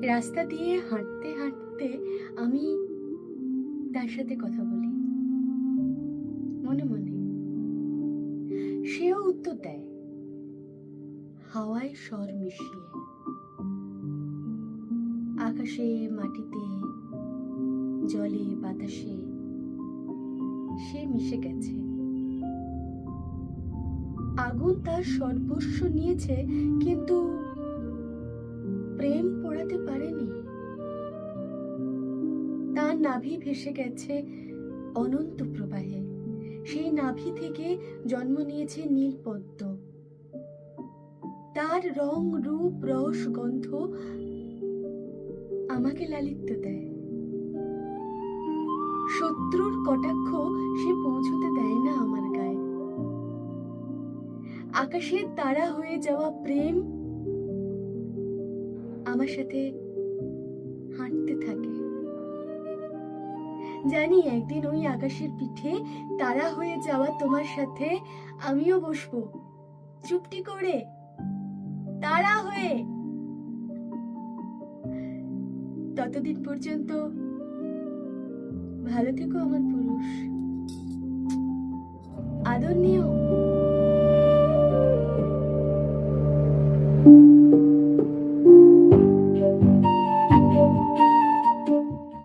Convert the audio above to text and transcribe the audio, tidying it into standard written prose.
রাস্তা দিয়ে হাঁটতে হাঁটতে আমি তার সাথে কথা বলি মনে মনে। সেও উত্তর দেয় হাওয়ায় স্বর মিশিয়ে, আকাশে মাটিতে জলে বাতাসে সে মিশে গেছে। আগুন তার সর্বস্ব নিয়েছে, কিন্তু প্রেম পোড়াতে পারেনি। তার নাভি ভেসে গেছে অনন্ত প্রবাহে। সেই নাভি থেকে জন্ম নিয়েছে নীল পদ্ম। তার রং রূপ রস গন্ধ আমাকে লালিত্য দেয়। শত্রুর কটাক্ষ সে পৌঁছতে দেয় না আমার গায়ে। আকাশের তারা হয়ে যাওয়া প্রেম আমার সাথে হাঁটতে থাকে। জানি একদিন ওই আকাশের পিঠে তারা হয়ে যাওয়া তোমার সাথে আমিও বসবো চুপটি করে, তারা হয়ে। ততদিন পর্যন্ত ভালো থেকো আমার পুরুষ, আদর নিও।